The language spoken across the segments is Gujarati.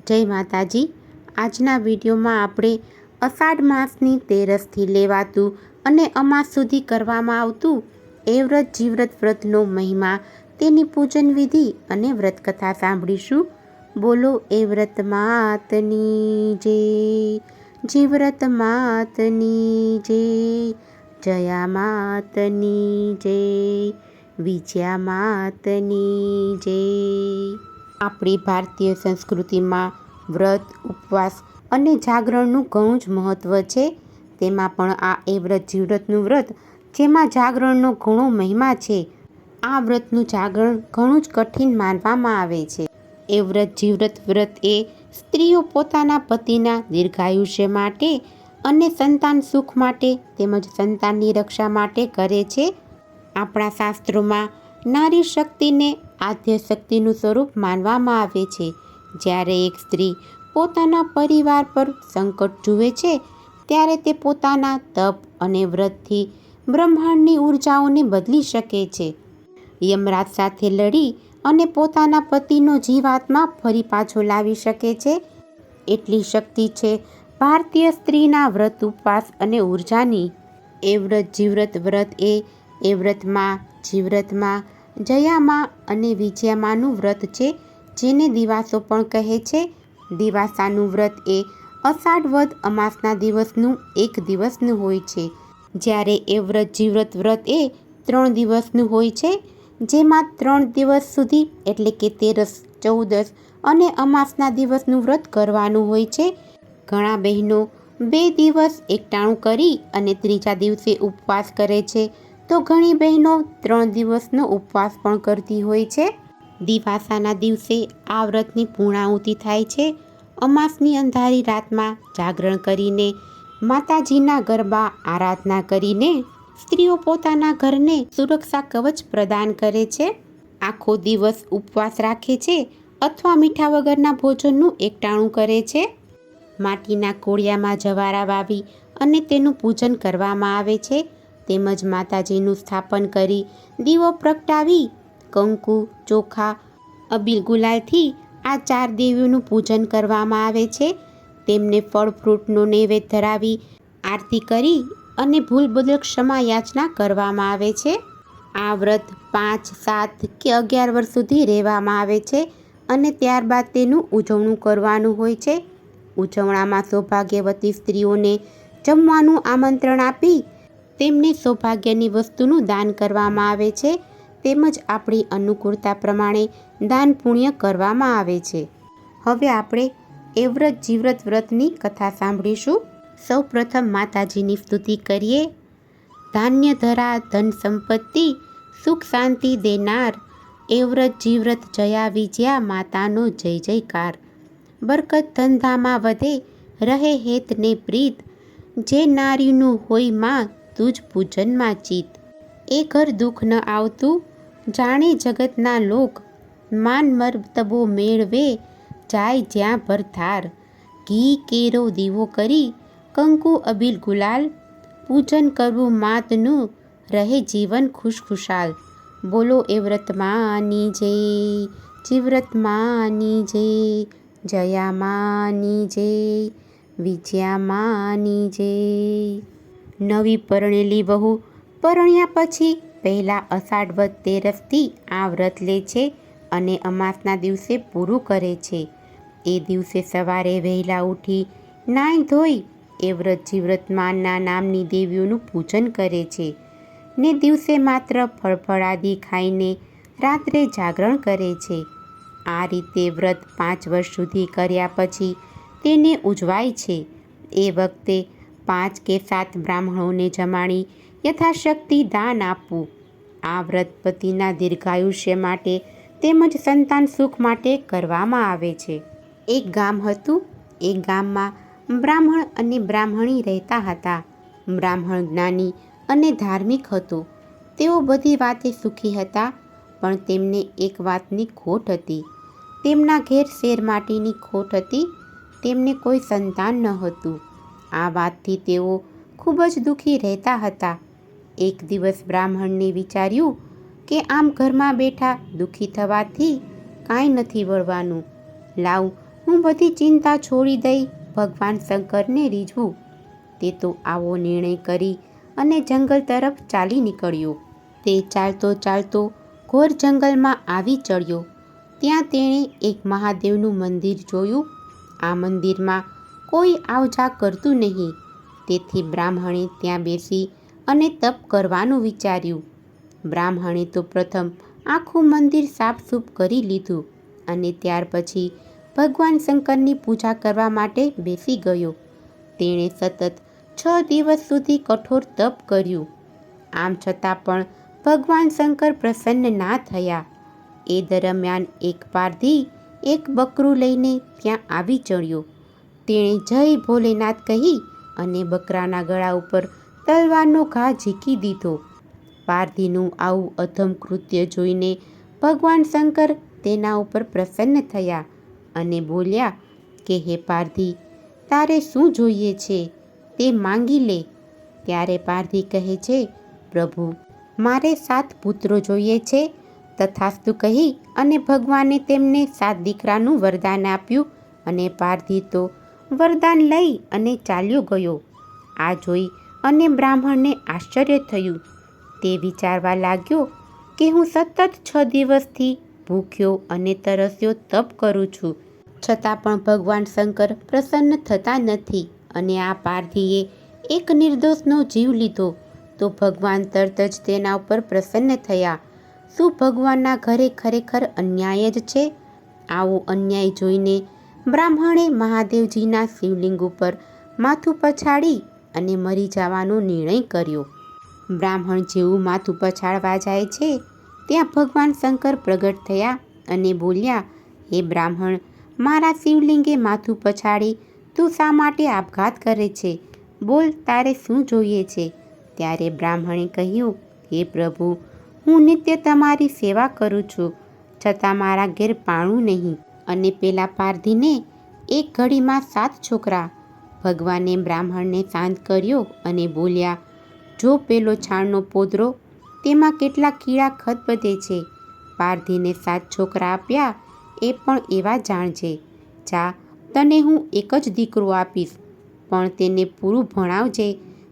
જય માતાજી। આજના વિડીયોમાં આપણે અષાઢ માસની તેરસથી લેવાતું અને અમાસ સુધી કરવામાં આવતું એ વ્રત જીવ્રત વ્રતનો મહિમા, તેની પૂજન વિધિ અને વ્રત કથા સાંભળીશું। બોલો એ વ્રત માતની જય, જીવ્રત માતની જય, જયા માતની જય, વિજયા માતની જય। આપણી ભારતીય સંસ્કૃતિમાં વ્રત, ઉપવાસ અને જાગરણનું ઘણું જ મહત્ત્વ છે। તેમાં પણ આ એ વ્રત જીવ્રતનું વ્રત, જેમાં જાગરણનો ઘણો મહિમા છે। આ વ્રતનું જાગરણ ઘણું જ કઠિન માનવામાં આવે છે। એ વ્રત જીવ્રત વ્રત એ સ્ત્રીઓ પોતાના પતિના દીર્ઘાયુષ્ય માટે અને સંતાન સુખ માટે તેમજ સંતાનની રક્ષા માટે કરે છે। આપણા શાસ્ત્રોમાં નારી શક્તિને આદ્ય શક્તિનું સ્વરૂપ માનવામાં આવે છે। જ્યારે એક સ્ત્રી પોતાના પરિવાર પર સંકટ જુએ છે, ત્યારે તે પોતાના તપ અને વ્રતથી બ્રહ્માંડની ઉર્જાઓને બદલી શકે છે। યમરાજ સાથે લડી અને પોતાના પતિનો જીવાત્મા ફરી પાછો લાવી શકે છે। એટલી શક્તિ છે ભારતીય સ્ત્રીના વ્રત, ઉપવાસ અને ઉર્જાની। એ વ્રત જીવ્રત વ્રત એ વ્રતમાં, જીવ્રતમાં, જયામાં અને વિજયામાંનું વ્રત છે, જેને દિવાસો પણ કહે છે। દિવાસાનું વ્રત એ અષાઢ વદ અમાસના દિવસનું એક દિવસનું હોય છે, જ્યારે એ વ્રત જીવ્રત વ્રત એ 3 દિવસનું હોય છે, જેમાં 3 દિવસ સુધી એટલે કે તેરસ, 14 અને અમાસના દિવસનું વ્રત કરવાનું હોય છે। ઘણા બહેનો 2 દિવસ એકટાણું કરી અને ત્રીજા દિવસે ઉપવાસ કરે છે, તો ઘણી બહેનો 3 દિવસનો ઉપવાસ પણ કરતી હોય છે। દિવાસાના દિવસે આ વ્રતની પૂર્ણાહુતિ થાય છે। અમાસની અંધારી રાતમાં જાગરણ કરીને, માતાજીના ગરબા આરાધના કરીને સ્ત્રીઓ પોતાના ઘરને સુરક્ષા કવચ પ્રદાન કરે છે। આખો દિવસ ઉપવાસ રાખે છે અથવા મીઠા વગરના ભોજનનું એકટાણું કરે છે। માટીના કોળિયામાં જવારા વાવી અને તેનું પૂજન કરવામાં આવે છે, તેમજ માતાજીનું સ્થાપન કરી દીવો પ્રગટાવી કંકુ, ચોખા, અબીલ ગુલાલથી આ 4 દેવીઓનું પૂજન કરવામાં આવે છે। તેમને ફળ ફ્રૂટનો નૈવેદ્ય ધરાવી આરતી કરી અને ભૂલ બદલ ક્ષમા યાચના કરવામાં આવે છે। આ વ્રત 5, 7 કે 11 વર્ષ સુધી રહેવામાં આવે છે અને ત્યારબાદ તેનું ઉજવણું કરવાનું હોય છે। ઉજવણામાં સૌભાગ્યવતી સ્ત્રીઓને જમવાનું આમંત્રણ આપી તેમને સૌભાગ્યની વસ્તુનું દાન કરવામાં આવે છે, તેમજ આપણી અનુકૂળતા પ્રમાણે દાન પુણ્ય કરવામાં આવે છે। હવે આપણે એ વ્રત જીવ્રત વ્રતની કથા સાંભળીશું। સૌ પ્રથમ માતાજીની સ્તુતિ કરીએ। ધાન્ય ધરા ધન સંપત્તિ, સુખ શાંતિ દેનાર, એ વ્રત જીવ્રત જયા વિજયા માતાનો જય જયકાર। બરકત ધંધામાં વધે, રહે હેત ને પ્રીત, જે નારીનું હોય માં તુજ પૂજનમાં ચિત। એ ઘર દુઃખ ન આવતું, જાણે જગતના લોક, માન મર્તબો મેળવે, જાય જ્યાં ભરથાર। ઘી કેરો દીવો કરી, કંકુ અબીલ ગુલાલ, પૂજન કરવું માતનું, રહે જીવન ખુશખુશાલ। બોલો એ વ્રત માની જય, જીવ્રત માની જય, જયા માની જય, વિજયા માની જય। નવી પરણેલી વહુ પરણ્યા પછી પહેલા અષાઢ વદ તેરસથી આ વ્રત લે છે અને અમાસના દિવસે પૂરું કરે છે। એ દિવસે સવારે વહેલા ઉઠી નાહી ધોઈ એ વ્રત જીવ્રત માના નામની દેવીઓનું પૂજન કરે છે ને દિવસે માત્ર ફળફળાદી ખાઈને રાત્રે જાગરણ કરે છે। આ રીતે વ્રત 5 વર્ષ સુધી કર્યા પછી તેને ઉજવાય છે। એ વખતે 5 કે 7 બ્રાહ્મણોને જમાડી યથાશક્તિ દાન આપવું। આ વ્રત પતિના દીર્ઘાયુષ્ય માટે તેમજ સંતાન સુખ માટે કરવામાં આવે છે। એક ગામ હતું। એ ગામમાં બ્રાહ્મણ અને બ્રાહ્મણી રહેતા હતા। બ્રાહ્મણ જ્ઞાની અને ધાર્મિક હતો। તેઓ બધી વાતે સુખી હતા, પણ તેમને એક વાતની ખોટ હતી। તેમના ઘેર શેર માટીની ખોટ હતી। તેમને કોઈ સંતાન ન હતું। આ વાતથી તેઓ ખૂબ જ દુઃખી રહેતા હતા। એક દિવસ બ્રાહ્મણને વિચાર્યું કે આમ ઘરમાં બેઠા દુઃખી થવાથી કાંઈ નથી વળવાનું, લાવ હું બધી ચિંતા છોડી દઈ ભગવાન શંકરને રીઝવું. તે તો આવો નિર્ણય કરી અને જંગલ તરફ ચાલી નીકળ્યો. તે ચાલતો ચાલતો ઘોર જંગલમાં આવી ચડ્યો. ત્યાં તેણે એક મહાદેવનું મંદિર જોયું. આ મંદિરમાં કોઈ આવજા કરતું નહીં. તેથી બ્રાહ્મણે ત્યાં બેસી અને તપ કરવાનું વિચાર્યું. બ્રાહ્મણે તો પ્રથમ આખું મંદિર સાફસૂફ કરી લીધું અને ત્યાર પછી ભગવાન શંકરની પૂજા કરવા માટે બેસી ગયો. તેણે સતત 6 દિવસ સુધી કઠોર તપ કર્યું. આમ છતાં પણ ભગવાન શંકર પ્રસન્ન ના થયા. એ દરમિયાન એક પારધી એક બકરું લઈને ત્યાં આવી ચડ્યો. તેણે જય ભોલેનાથ કહી અને બકરાના ગળા ઉપર તલવારનો ઘા ઝીકી દીધો. પારધીનું આવું અધમ કૃત્ય જોઈને ભગવાન શંકર તેના ઉપર પ્રસન્ન થયા અને બોલ્યા કે હે પારધી, તારે શું જોઈએ છે તે માંગી લે. ત્યારે પારધી કહે છે, પ્રભુ, મારે 7 પુત્રો જોઈએ છે. તથાસ્તુ કહી અને ભગવાને તેમને 7 દીકરાનું વરદાન આપ્યું અને પારધી તો વરદાન લઈ અને ચાલ્યો ગયો. આ જોઈ અને બ્રાહ્મણને આશ્ચર્ય થયું. તે વિચારવા લાગ્યો કે હું સતત 6 દિવસથી ભૂખ્યો અને તરસ્યો તપ કરું છું, છતાં પણ ભગવાન શંકર પ્રસન્ન થતા નથી અને આ પારધીએ એક નિર્દોષનો જીવ લીધો તો ભગવાન તરત જ તેના ઉપર પ્રસન્ન થયા. શું ભગવાનના ઘરે ખરેખર અન્યાય જ છે? આવો અન્યાય જોઈને બ્રાહ્મણે મહાદેવજીના શિવલિંગ ઉપર માથું પછાડી અને મરી જવાનો નિર્ણય કર્યો. બ્રાહ્મણ જેવું માથું પછાડવા જાય છે ત્યાં ભગવાન શંકર પ્રગટ થયા અને બોલ્યા, હે બ્રાહ્મણ, મારા શિવલિંગે માથું પછાડી તું શા માટે આપઘાત કરે છે? બોલ, તારે શું જોઈએ છે? ત્યારે બ્રાહ્મણે કહ્યું, હે પ્રભુ, હું નિત્ય તમારી સેવા કરું છું, છતાં મારા ઘેર પાણું નહીં અને પેલા પારધીને એક ઘડીમાં 7 છોકરા. ભગવાને બ્રાહ્મણને શાંત કર્યો અને બોલ્યા, જો પેલો છાણનો પોદરો, તેમાં કેટલા કીડા ખદબદે છે. પારધીને 7 છોકરા આપ્યા એ પણ એવા જાણજે. જા, તને હું એક જ દીકરો આપીશ, પણ તેને પૂરું ભણાવજે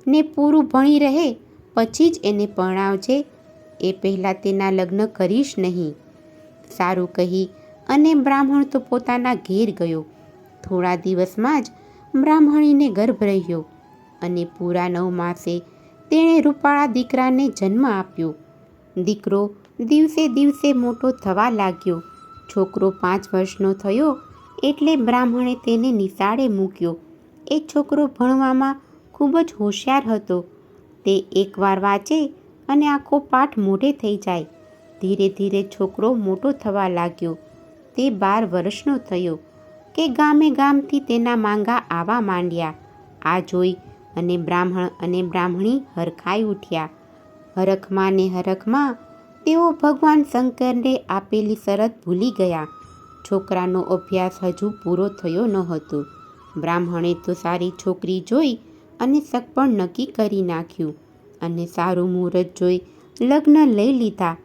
ને પૂરું ભણી રહે પછી જ એને પરણાવજે. એ પહેલાં તેના લગ્ન કરીશ નહીં. સારું કહી અને બ્રાહ્મણ તો પોતાના ઘેર ગયો. થોડા દિવસમાં જ બ્રાહ્મણીને ગર્ભ રહ્યો અને પૂરા 9 માસે તેણે રૂપાળા દીકરાને જન્મ આપ્યો. દીકરો દિવસે દિવસે મોટો થવા લાગ્યો. છોકરો 5 વર્ષનો થયો એટલે બ્રાહ્મણે તેને નિશાળે મૂક્યો. એ છોકરો ભણવામાં ખૂબ જ હોશિયાર હતો. તે એકવાર વાંચે અને આખો પાઠ મોઢે થઈ જાય. ધીરે ધીરે છોકરો મોટો થવા લાગ્યો. તે 12 વર્ષનો થયો કે ગામે ગામથી તેના માંગા આવવા માંડ્યા. આ જોઈ અને બ્રાહ્મણ અને બ્રાહ્મણી હરખાઈ ઉઠ્યા. હરખમાં ને હરખમાં તેઓ ભગવાન શંકરને આપેલી શરત ભૂલી ગયા. છોકરાનો અભ્યાસ હજુ પૂરો થયો ન હતો. બ્રાહ્મણે તો સારી છોકરી જોઈ અને સગપણ નક્કી કરી નાખ્યું અને સારું મુહૂર્ત જોઈ લગ્ન લઈ લીધા.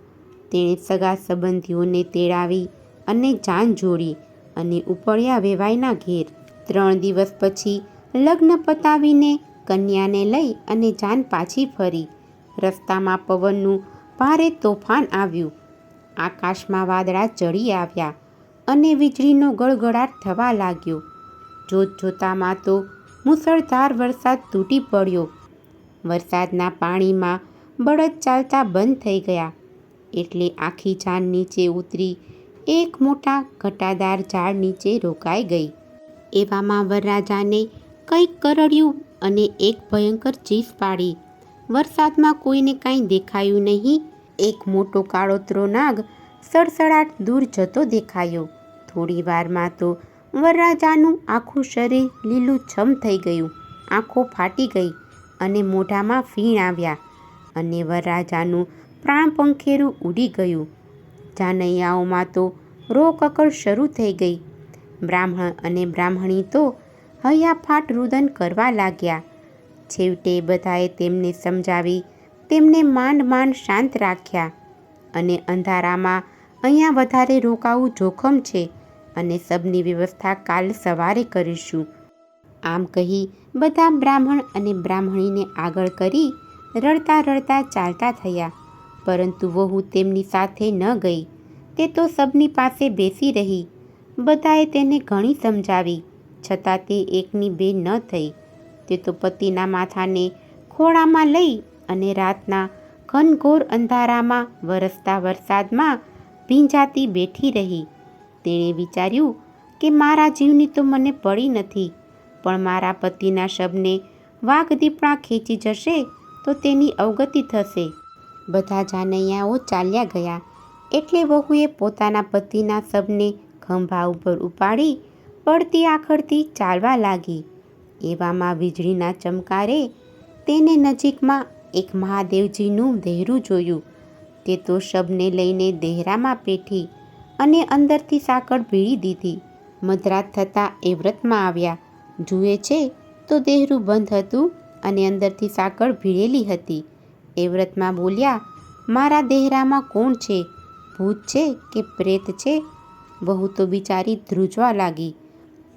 તેણે સગા સંબંધીઓને તેડાવી અને જાન જોડી અને ઉપડ્યા વેવાઈના ઘેર. 3 દિવસ પછી લગ્ન પતાવીને કન્યાને લઈ અને જાન પાછી ફરી. રસ્તામાં પવનનું ભારે તોફાન આવ્યું. આકાશમાં વાદળા ચડી આવ્યા અને વીજળીનો ગળગળાટ થવા લાગ્યો. જોત જોતામાં તો મુસળધાર વરસાદ તૂટી પડ્યો. વરસાદના પાણીમાં બળદ ચાલતા બંધ થઈ ગયા એટલે આખી જાન નીચે ઉતરી એક મોટા ઘટાદાર ઝાડ નીચે રોકાઈ ગઈ. એવામાં વરરાજાને કંઈક કરડ્યું અને એક ભયંકર ચીસ પાડી. વરસાદમાં કોઈને કાંઈ દેખાયું નહીં. એક મોટો કાળોતરો નાગ સડસડાટ દૂર જતો દેખાયો. થોડી વારમાં તો વરરાજાનું આખું શરીર લીલુંછમ થઈ ગયું. આંખો ફાટી ગઈ અને મોઢામાં ફીણ આવ્યા અને વરરાજાનું પ્રાણપંખેરું ઉડી ગયું. જાનૈયાઓમાં તો રોકકળ શરૂ થઈ ગઈ. બ્રાહ્મણ અને બ્રાહ્મણી તો હૈયાફાટ રુદન કરવા લાગ્યા. છેવટે બધાએ તેમને સમજાવી તેમને માંડ માંડ શાંત રાખ્યા અને અંધારામાં અહીંયા વધારે રોકાવું જોખમ છે અને સબની વ્યવસ્થા કાલ સવારે કરીશું. આમ કહી બધા બ્રાહ્મણ અને બ્રાહ્મણીને આગળ કરી રડતા રડતા ચાલતા થયા. પરંતુ વહુ તેમની સાથે ન ગઈ. તે તો સબની પાસે બેસી રહી. બધાએ તેને ઘણી સમજાવી, છતાં તે એકની બે ન થઈ. તે તો પતિના માથાને ખોળામાં લઈ અને રાતના ઘનઘોર અંધારામાં વરસતા વરસાદમાં ભીંજાતી બેઠી રહી. તેણે વિચાર્યું કે મારા જીવની તો મને પડી નથી, પણ મારા પતિના શબને વાઘદીપડા ખેંચી જશે તો તેની અવગતિ થશે. બધા જાનૈયાઓ ચાલ્યા ગયા એટલે વહુએ પોતાના પતિના શબને ખંભા ઉપર ઉપાડી પડતી આખડથી ચાલવા લાગી. એવામાં વીજળીના ચમકારે તેને નજીકમાં એક મહાદેવજીનું દેહરું જોયું. તે તો શબને લઈને દેહરામાં પેઠી અને અંદરથી સાંકળ ભીડી દીધી. મધરાત થતાં એ વ્રતમાં આવ્યા. જુએ છે તો દેહરું બંધ હતું અને અંદરથી સાંકળ ભીડેલી હતી. એ વ્રતમાં બોલ્યા, મારા દેહરામાં કોણ છે? ભૂત છે કે પ્રેત છે? વહુ તો બિચારી ધ્રુજવા લાગી.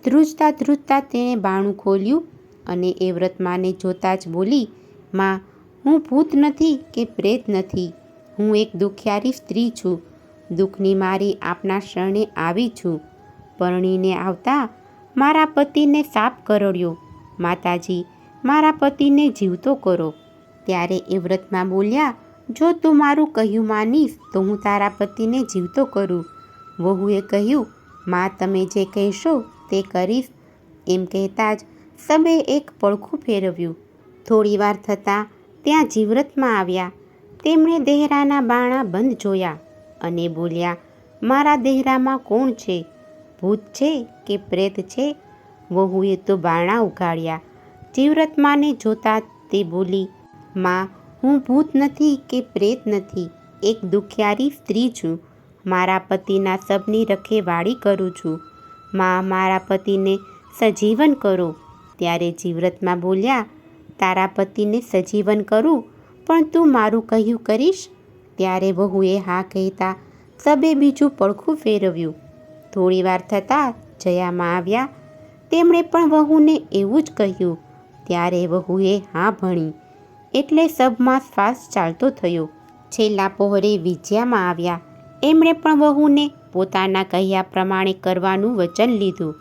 ધ્રુજતા ધ્રુજતા તેણે બાણું ખોલ્યું અને એ વ્રતમાને જોતાં જ બોલી, માં, હું ભૂત નથી કે પ્રેત નથી. હું એક દુખિયારી સ્ત્રી છું. દુઃખની મારી આપના શરણે આવી છું. પરણીને આવતા મારા પતિને સાપ કરડ્યો. માતાજી, મારા પતિને જીવતો કરો. ત્યારે એ વ્રતમાં બોલ્યા, જો તું મારું કહ્યું માનીશ તો હું તારા પતિને જીવતો કરું. વહુએ કહ્યું, માં, તમે જે કહેશો તે કરીશ. એમ કહેતા જ સબે એક પડખું ફેરવ્યું. થોડી વાર થતાં ત્યાં જીવ્રતમાં આવ્યા. તેમણે દેહરાના બારણા બંધ જોયા અને બોલ્યા, મારા દેહરામાં કોણ છે? ભૂત છે કે પ્રેત છે? વહુએ તો બારણા ઉગાડ્યા. જીવ્રતમાને જોતા તે બોલી, માં, હું ભૂત નથી કે પ્રેત નથી. એક દુખિયારી સ્ત્રી છું. મારા પતિના શબની રખેવાળી કરું છું. માં, મારા પતિને સજીવન કરો. ત્યારે જીવ્રતમાં બોલ્યા, તારા પતિને સજીવન કરું, પણ તું મારું કહ્યું કરીશ? ત્યારે વહુએ હા કહેતા સબે બીજું પડખું ફેરવ્યું. થોડી વાર થતાં જયામાં આવ્યા. તેમણે પણ વહુને એવું જ કહ્યું. ત્યારે વહુએ હા ભણી એટલે સબમાં શ્વાસ ચાલતો થયો. છેલ્લા પહોરે વિજયામાં આવ્યા. એમણે પણ વહુને પોતાના કહ્યા પ્રમાણે કરવાનું વચન લીધું.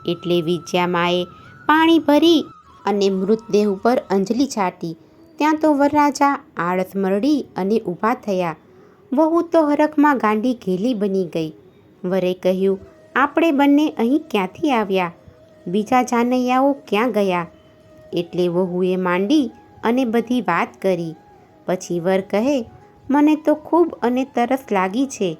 એટલે વિજયામાએ પાણી ભરી અને મૃતદેહ ઉપર અંજલિ છાંટી. ત્યાં તો વરરાજા આળસ મરડી અને ઊભા થયા. વહુ તો હરખમાં ગાંડી ઘેલી બની ગઈ. વરે કહ્યું, આપણે બંને અહીં ક્યાંથી આવ્યા? બીજા જાનૈયાઓ ક્યાં ગયા? એટલે વહુએ માંડી અને બધી વાત કરી. પછી વર કહે, મને તો ખૂબ અને તરસ લાગી છે.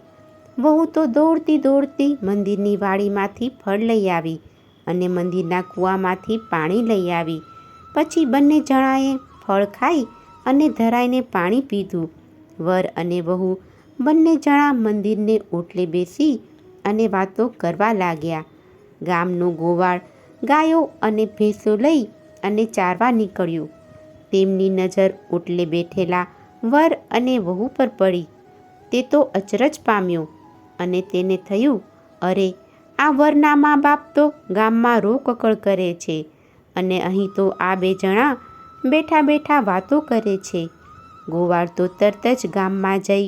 વહુ તો દોડતી દોડતી મંદિરની વાડીમાંથી ફળ લઈ આવી અને મંદિરના કૂવામાંથી પાણી લઈ આવી. પછી બંને જણાએ ફળ ખાઈ અને ધરાઈને પાણી પીધું. વર અને વહુ બંને જણા મંદિરને ઓટલે બેસી અને વાતો કરવા લાગ્યા. ગામનો ગોવાળ ગાયો અને ભેંસો લઈ અને ચારવા નીકળ્યું. તેમની નજર ઓટલે બેઠેલા વર અને વહુ પર પડી. તે તો અચરજ પામ્યો અને તેને થયું, અરે, આ વરના મા બાપ તો ગામમાં રોકકળ કરે છે અને અહીં તો આ બે જણા બેઠા બેઠા વાતો કરે છે. ગોવાળ તો તરત જ ગામમાં જઈ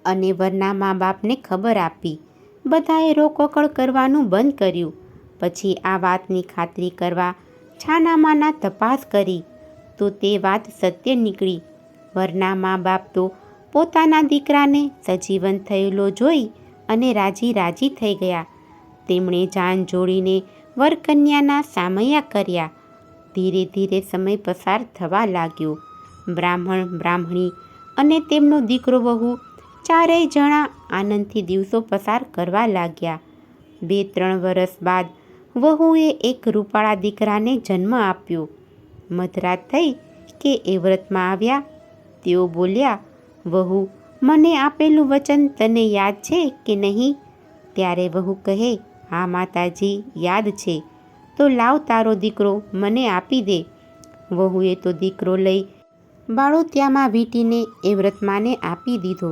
અને વરના મા બાપને ખબર આપી. બધાએ રોકકળ કરવાનું બંધ કર્યું. પછી આ વાતની ખાતરી કરવા છાનામાના તપાસ કરી તો તે વાત સત્ય નીકળી. વરના મા બાપ તો પોતાના દીકરાને સજીવન થયેલો જોઈ અને રાજી રાજી થઈ ગયા. તેમણે જાન જોડીને વરકન્યાના સામૈયા કર્યા. ધીરે ધીરે સમય પસાર થવા લાગ્યો. બ્રાહ્મણ બ્રાહ્મણી અને તેમનો દીકરો વહુ ચારેય જણા આનંદથી દિવસો પસાર કરવા લાગ્યા. 2-3 વર્ષ બાદ વહુએ એક રૂપાળા દીકરાને જન્મ આપ્યો. મધરાત થઈ કે એ વ્રતમાં આવ્યા. તેઓ બોલ્યા, વહુ, મને આપેલું વચન તને યાદ છે કે નહીં? ત્યારે વહુ કહે, હા માતાજી, યાદ છે. તો લાવ તારો દીકરો મને આપી દે. વહુએ તો દીકરો લઈ બાળોતિયામાં વીંટીને એ વ્રતમાને આપી દીધો.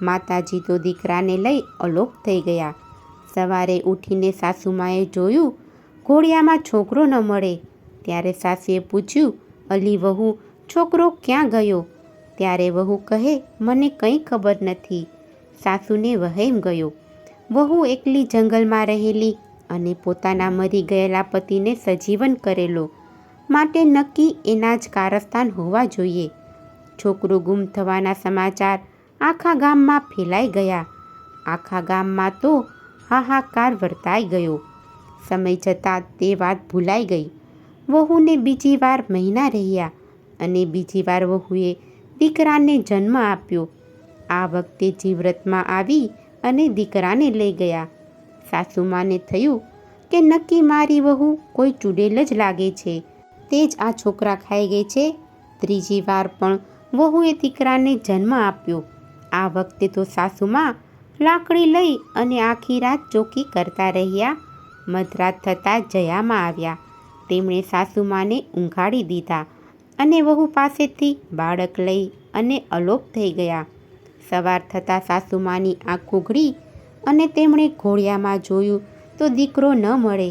માતાજી તો દીકરાને લઈ અલોપ થઈ ગયા. સવારે ઉઠીને સાસુમાએ જોયું ઘોડિયામાં છોકરો ન મળે. ત્યારે સાસુએ પૂછ્યું, અલી વહુ, છોકરો ક્યાં ગયો? ત્યારે વહુ કહે, મને કંઈ ખબર નથી. સાસુને વહેમ ગયો. વહુ એકલી જંગલમાં રહેલી અને પોતાના મરી ગયેલા પતિને સજીવન કરેલો, માટે નક્કી એના જ કારસ્તાન હોવા જોઈએ. છોકરું ગુમ થવાના સમાચાર આખા ગામમાં ફેલાઈ ગયા. આખા ગામમાં તો હાહાકાર વર્તાઈ ગયો. સમય જતાં તે વાત ભૂલાઈ ગઈ. વહુને બીજી વાર મહિના રહ્યા અને બીજી વાર વહુએ દીકરાને જન્મ આપ્યો. આ વખતે જીવ્રતમાં આવી અને દીકરાને લઈ ગયા. સાસુમાને થયું કે નક્કી મારી વહુ કોઈ ચૂડેલ જ લાગે છે, તે જ આ છોકરા ખાઈ ગઈ છે. ત્રીજી વાર પણ વહુએ દીકરાને જન્મ આપ્યો. આ વખતે તો સાસુમાં લાકડી લઈ અને આખી રાત ચોકી કરતા રહ્યા. મધરાત થતાં જયામાં આવ્યા. તેમણે સાસુમાને ઊંઘાડી દીધા અને વહુ પાસેથી બાળક લઈ અને અલોપ થઈ ગયા. સવાર થતાં સાસુમાની આંખ ઉઘડી અને તેમણે ઘોડિયામાં જોયું તો દીકરો ન મળે.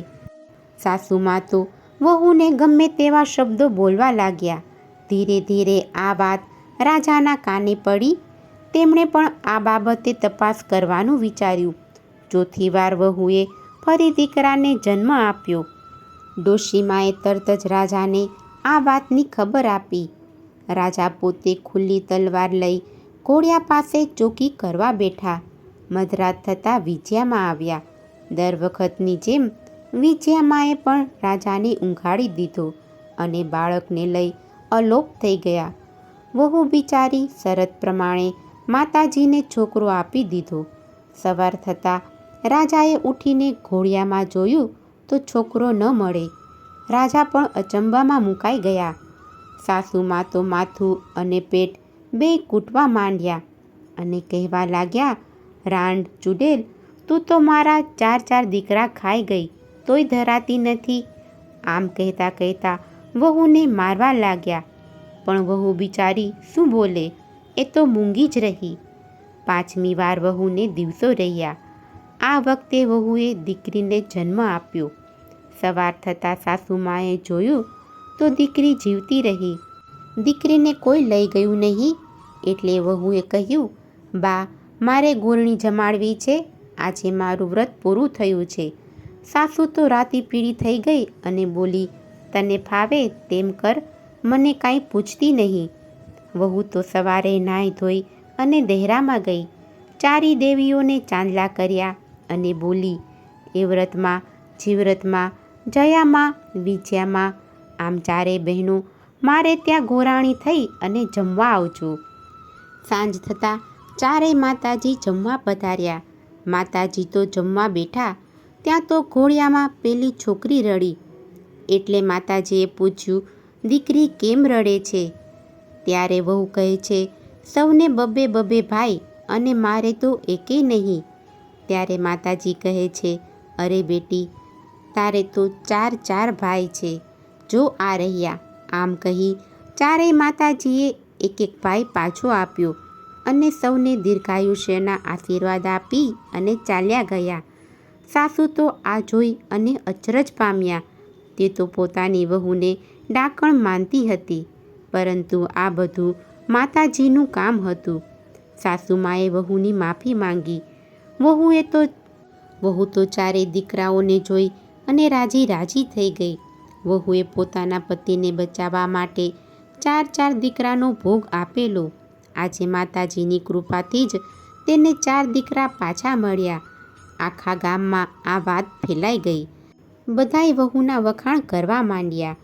સાસુમા તો વહુને ગમે તેવા શબ્દો બોલવા લાગ્યા. ધીરે ધીરે આ વાત રાજાના કાને પડી. તેમણે પણ આ બાબતે તપાસ કરવાનું વિચાર્યું. ચોથી વાર વહુએ ફરી દીકરાને જન્મ આપ્યો. ડોશીમાએ તરત જ રાજાને આ વાતની ખબર આપી. રાજા પોતે ખુલ્લી તલવાર લઈ ઘોડિયા પાસે ચોકી કરવા બેઠા. મધરાત થતાં વિજયામાં આવ્યા. દર વખતની જેમ વિજયામાએ પણ રાજાને ઊંઘાડી દીધો અને બાળકને લઈ અલોપ થઈ ગયા. વહુ બિચારી શરત પ્રમાણે માતાજીને છોકરો આપી દીધો. સવાર થતાં રાજાએ ઉઠીને ઘોડિયામાં જોયું તો છોકરો ન મળે. રાજા પણ અચંબામાં મુકાઈ ગયા. સાસુમાં તો માથું અને પેટ બેય કૂટવા માંડ્યા અને કહેવા લાગ્યા, રાંડ ચૂડેલ, તું તો મારા 4 દીકરા ખાઈ ગઈ તોય ધરાતી નથી. આમ કહેતા કહેતા વહુને મારવા લાગ્યા. પણ વહુ બિચારી શું બોલે, એ તો મૂંગી જ રહી. 5મી વાર વહુને દિવસો રહ્યા. આ વખતે વહુએ દીકરીને જન્મ આપ્યો. સવાર થતાં સાસુમાએ જોયું તો દીકરી જીવતી રહી. દીકરીને કોઈ લઈ ગયું નહીં. એટલે વહુએ કહ્યું, બા, મારે ગોરણી જમાડવી છે. આજે મારું વ્રત પૂરું થયું છે. સાસુ તો રાતી પીળી થઈ ગઈ અને બોલી, તને ફાવે તેમ કર, મને કાંઈ પૂછતી નહીં. વહુ તો સવારે નાહી ધોઈ અને દહેરામાં ગઈ. 4 દેવીઓને ચાંદલા કર્યા અને બોલી, એ વ્રતમાં, જીવ્રતમાં, જયામાં, વિજયામાં, આમ 4 બહેનો મારે ત્યાં ગોરાણી થઈ અને જમવા આવજો. સાંજ થતાં 4 માતાજી જમવા પધાર્યા. માતાજી તો જમવા બેઠા ત્યાં તો ઘોડિયામાં પેલી છોકરી રડી. એટલે માતાજીએ પૂછ્યું, દીકરી કેમ રડે છે? ત્યારે વહુ કહે છે, સૌને બબે ભાઈ અને મારે તો એકેય નહીં. ત્યારે માતાજી કહે છે, અરે બેટી, તારે તો 4 ભાઈ છે. જો આ રહ્યા. આમ કહી 4 માતાજીએ એક ભાઈ પાછો આપ્યો અને સૌને દીર્ઘાયુષ્યના આશીર્વાદ આપી અને ચાલ્યા ગયા. સાસુ તો આ જોઈ અને અચરજ પામ્યા. તે તો પોતાની વહુને ડાકણ માનતી હતી, પરંતુ આ બધું માતાજીનું કામ હતું. સાસુમાએ વહુની માફી માંગી. વહુ તો 4 દીકરાઓને જોઈ અને રાજી થઈ ગઈ. વહુએ પોતાના પતિને બચાવવા માટે 4 દીકરાનો ભોગ આપેલો. આજે માતાજીની કૃપાથી જ તેને 4 દીકરા પાછા મળ્યા. આખા ગામમાં આ વાત ફેલાઈ ગઈ. બધાય વહુના વખાણ કરવા માંડ્યા.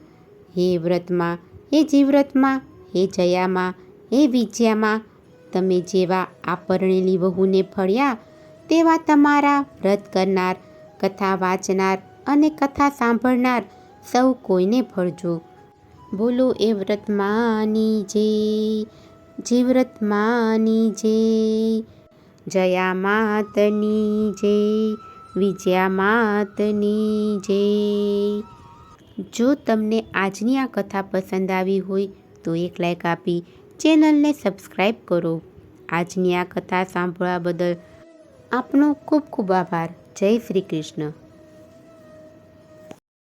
હે વ્રતમાં, હે જીવ્રતમાં, હે જયામાં, હે વિજયામાં, તમે જેવા આ પરણેલી વહુને ફળ્યા, તેવા તમારા વ્રત કરનાર, કથા વાંચનાર અને કથા સાંભળનાર સૌ કોઈને ફળજો. બોલો એ વ્રતમાની જય, જીવ્રતમાની જય, જયા માતની જય, વિજયા માતની જય. જો તમને આજની આ કથા પસંદ આવી હોય તો એક લાઈક આપી ચેનલને સબસ્ક્રાઈબ કરો. આજની આ કથા સાંભળવા બદલ આપનો ખૂબ ખૂબ આભાર. જય શ્રી કૃષ્ણ.